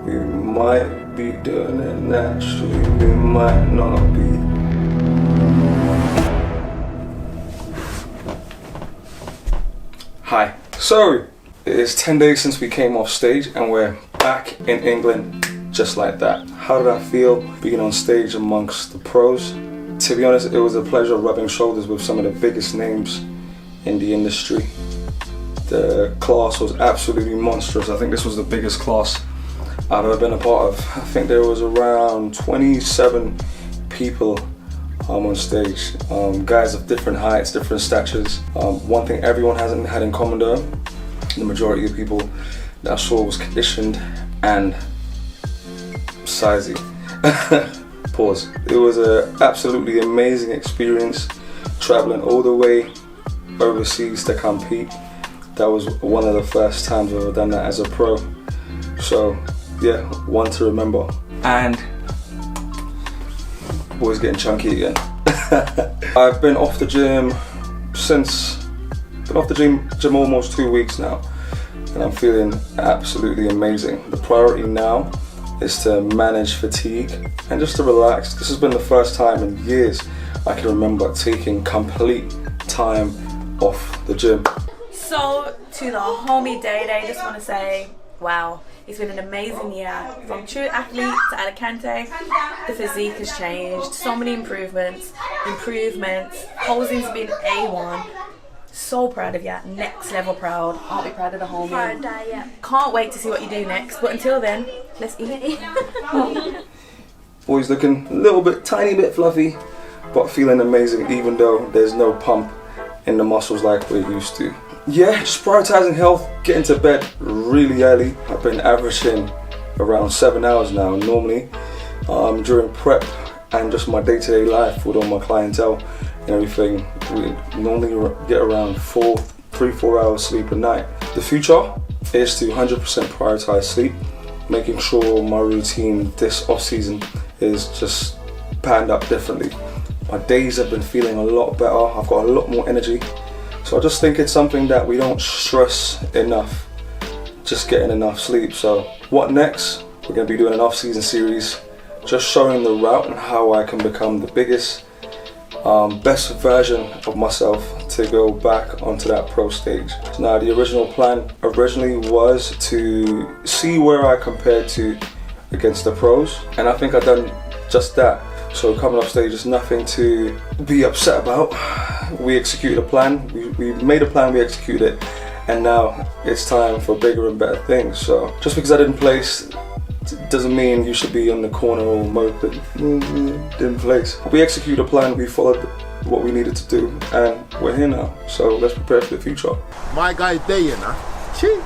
We might be doing it naturally, we might not be. Hi. So, it is 10 days since we came off stage and we're back in England just like that. How did I feel being on stage amongst the pros? To be honest, it was a pleasure rubbing shoulders with some of the biggest names in the industry. The class was absolutely monstrous. I think this was the biggest class I've ever been a part of. I think there was around 27 people on stage. Guys of different heights, different statures. One thing everyone hasn't had in common though, the majority of people that I saw was conditioned and sizey. Pause. It was an absolutely amazing experience traveling all the way overseas to compete. That was one of the first times I've ever done that as a pro. So yeah, one to remember. And boys getting chunky again. I've been off the gym gym almost 2 weeks now, and I'm feeling absolutely amazing. The priority now is to manage fatigue and just to relax. This has been the first time in years I can remember taking complete time off the gym. So to the homie Day, just want to say, wow, it's been an amazing year. From true athlete to Alicante, the physique has changed. So many improvements. Posing's been A1. So proud of you, next level proud. Aren't we proud of the homie? Proud, yeah. Can't wait to see what you do next. But until then, let's eat. Boys looking a little bit, tiny bit fluffy, but feeling amazing even though there's no pump in the muscles like we're used to. Yeah, just prioritizing health, getting to bed really early. I've been averaging around 7 hours now normally during prep and just my day-to-day life with all my clientele and everything. We normally get around 3-4 hours sleep a night. The future is to 100% prioritize sleep, making sure my routine this off-season is just panned up differently. My days have been feeling a lot better. I've got a lot more energy. So I just think it's something that we don't stress enough, just getting enough sleep. So what next? We're going to be doing an off-season series, just showing the route and how I can become the biggest, best version of myself to go back onto that pro stage. Now the original plan originally was to see where I compared to against the pros, and I think I've done just that. So coming off stage is nothing to be upset about. We executed a plan, we made a plan, we executed it, and now it's time for bigger and better things. So just because I didn't place doesn't mean you should be on the corner or moping. Didn't place. We executed a plan, we followed what we needed to do, and we're here now. So let's prepare for the future. My guy Day, you know. Cheers.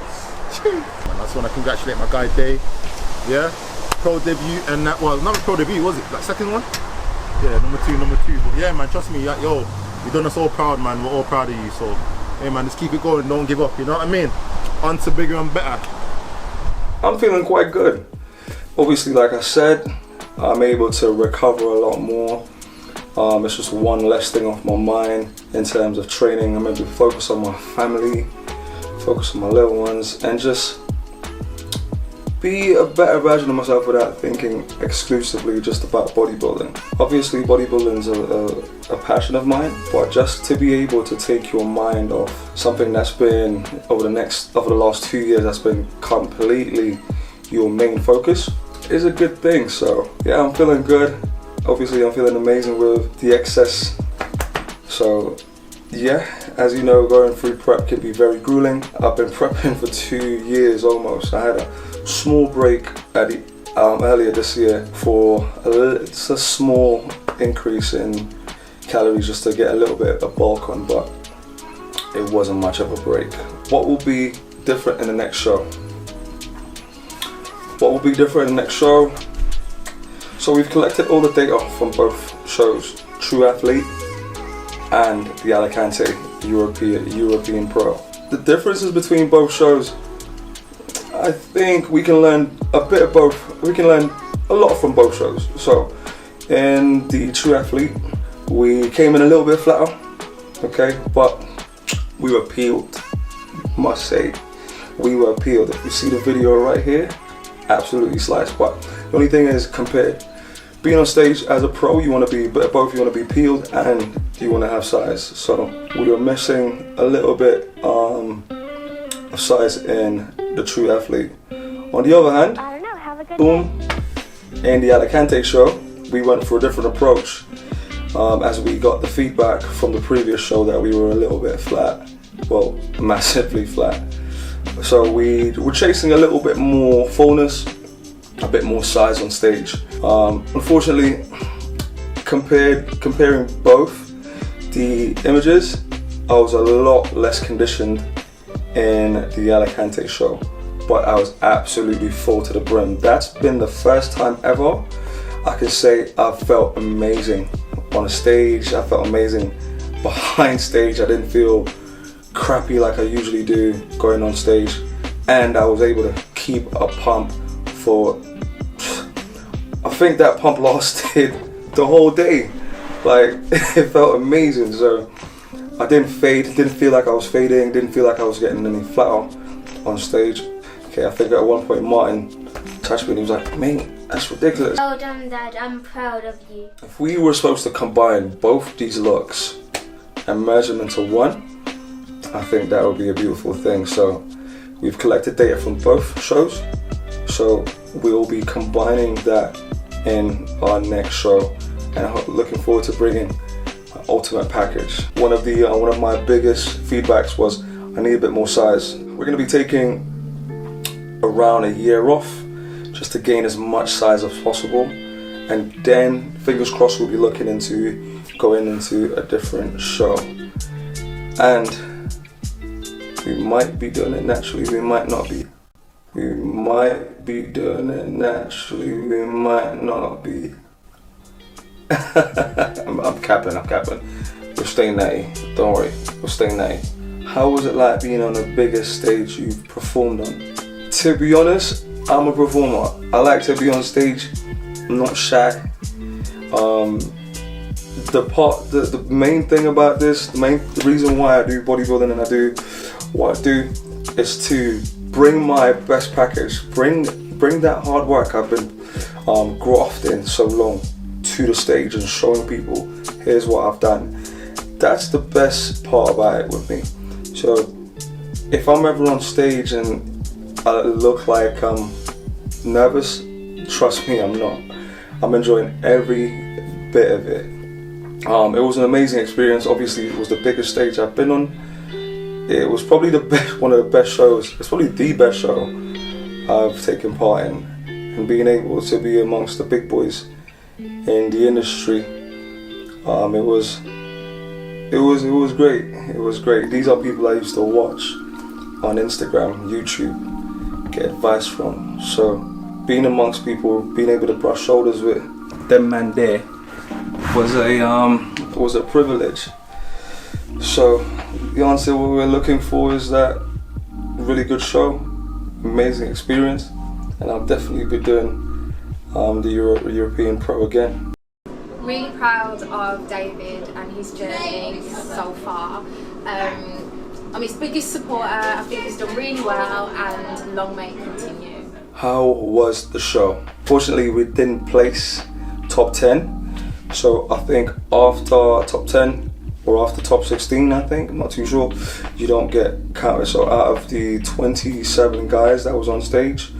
Man, I just want to congratulate my guy Day. Yeah. Pro debut and that, well, not pro debut, was it? Like second one? Yeah, number two. But yeah, man, trust me, yo, you done us all proud, man. We're all proud of you. So, hey, man, just keep it going. Don't give up. You know what I mean? On to bigger and better. I'm feeling quite good. Obviously, like I said, I'm able to recover a lot more. It's just one less thing off my mind in terms of training. I'm able to focus on my family, focus on my little ones, and just be a better version of myself without thinking exclusively just about bodybuilding. Obviously bodybuilding is a passion of mine, but just to be able to take your mind off something that's been over the last 2 years that's been completely your main focus is a good thing. So yeah, I'm feeling good. Obviously I'm feeling amazing with the excess. So yeah, as you know, going through prep can be very grueling. I've been prepping for 2 years almost. I had a small break at the, earlier this year for a small increase in calories just to get a little bit of bulk on, but it wasn't much of a break. What will be different in the next show? So we've collected all the data from both shows, True Athlete and the Alicante European Pro. The differences between both shows, I think we can learn a bit of both. We can learn a lot from both shows. So in the True Athlete, we came in a little bit flatter, okay, but we were peeled, must say. We were peeled. If you see the video right here, absolutely sliced. But the only thing is, compared being on stage as a pro, you want to be both. You want to be peeled and you want to have size. So we were missing a little bit of size in the true athlete. On the other hand, boom, in the Alicante show, we went for a different approach. As we got the feedback from the previous show that we were a little bit flat, well, massively flat. So we were chasing a little bit more fullness, a bit more size on stage. Unfortunately, comparing both the images, I was a lot less conditioned in the Alicante show, but I was absolutely full to the brim. That's been the first time ever I can say I felt amazing on a stage. I felt amazing behind stage. I didn't feel crappy like I usually do going on stage, and I was able to keep a pump for, I think that pump lasted the whole day. Like, it felt amazing. So I didn't fade, didn't feel like I was fading, didn't feel like I was getting any flatter on stage. Okay, I think at one point Martin touched me and he was like, mate, that's ridiculous. Well done, Dad, I'm proud of you. If we were supposed to combine both these looks and merge them into one, I think that would be a beautiful thing. So we've collected data from both shows, so we'll be combining that in our next show, and I'm looking forward to bringing my ultimate package. One of my biggest feedbacks was I need a bit more size. We're going to be taking around a year off just to gain as much size as possible, and then fingers crossed we'll be looking into going into a different show. And we might be doing it naturally, we might not be. We might be doing it naturally, we might not be. I'm capping. We're staying natty, don't worry, we're staying natty. How was it like being on the biggest stage you've performed on? To be honest, I'm a performer. I like to be on stage, I'm not shy. The main thing about this, the reason why I do bodybuilding and I do what I do is to bring my best package, bring that hard work I've been grafting so long to the stage and showing people, here's what I've done. That's the best part about it with me. So if I'm ever on stage and I look like I'm nervous, trust me, I'm not. I'm enjoying every bit of it. It was an amazing experience. Obviously, it was the biggest stage I've been on. It was probably one of the best shows. It's probably the best show I've taken part in, and being able to be amongst the big boys in the industry, it was great. It was great. These are people I used to watch on Instagram, YouTube, get advice from. So being amongst people, being able to brush shoulders with them man there was a privilege. So the answer what we're looking for is that really good show, amazing experience, and I'll definitely be doing the European Pro again. Really proud of David and his journey so far. I'm his biggest supporter. I think he's done really well, and long may it continue. How was the show? Fortunately, we didn't place top 10, so I think after top 10 or after top 16, I think, I'm not too sure, you don't get counted. So out of the 27 guys that was on stage,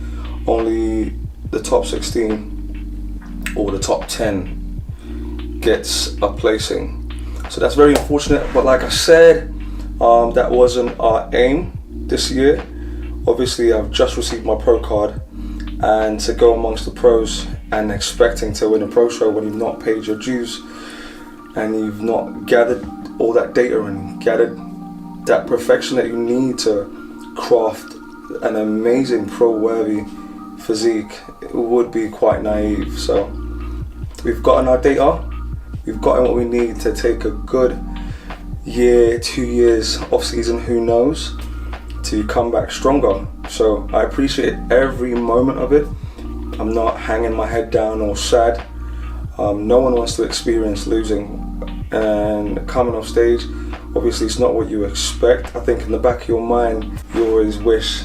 only the top 16 or the top 10 gets a placing. So that's very unfortunate, but like I said, that wasn't our aim this year. Obviously, I've just received my pro card, and to go amongst the pros and expecting to win a pro show when you've not paid your dues and you've not gathered all that data and gathered that perfection that you need to craft an amazing pro-worthy physique, it would be quite naive. So we've gotten our data, we've gotten what we need to take a good year, 2 years off season, who knows, to come back stronger. So I appreciate every moment of it. I'm not hanging my head down or sad. No one wants to experience losing, and coming off stage, obviously it's not what you expect. I think in the back of your mind you always wish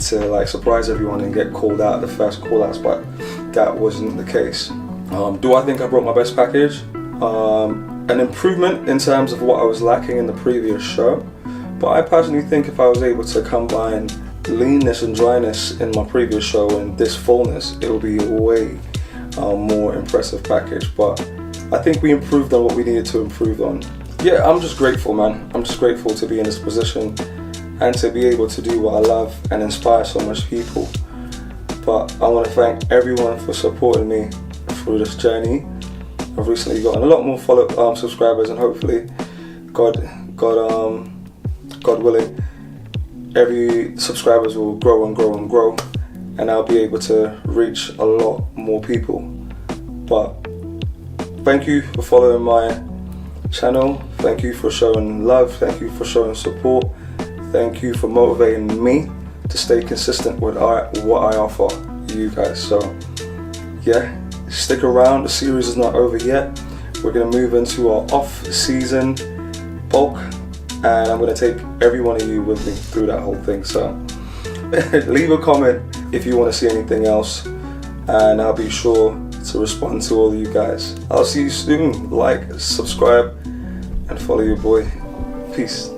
to like surprise everyone and get called out the first call outs, but that wasn't the case. Do I think I brought my best package? An improvement in terms of what I was lacking in the previous show, but I personally think if I was able to combine leanness and dryness in my previous show and this fullness, it will be a way more impressive package. But I think we improved on what we needed to improve on. Yeah, I'm just grateful, man. I'm just grateful to be in this position and to be able to do what I love and inspire so much people. But I want to thank everyone for supporting me through this journey. I've recently gotten a lot more subscribers, and hopefully, God willing, every subscribers will grow and grow and grow, and I'll be able to reach a lot more people. But thank you for following my channel. Thank you for showing love. Thank you for showing support. Thank you for motivating me to stay consistent with what I offer you guys. So yeah, stick around. The series is not over yet. We're going to move into our off-season bulk, and I'm going to take every one of you with me through that whole thing. So leave a comment if you want to see anything else, and I'll be sure to respond to all of you guys. I'll see you soon. Like, subscribe, and follow your boy. Peace.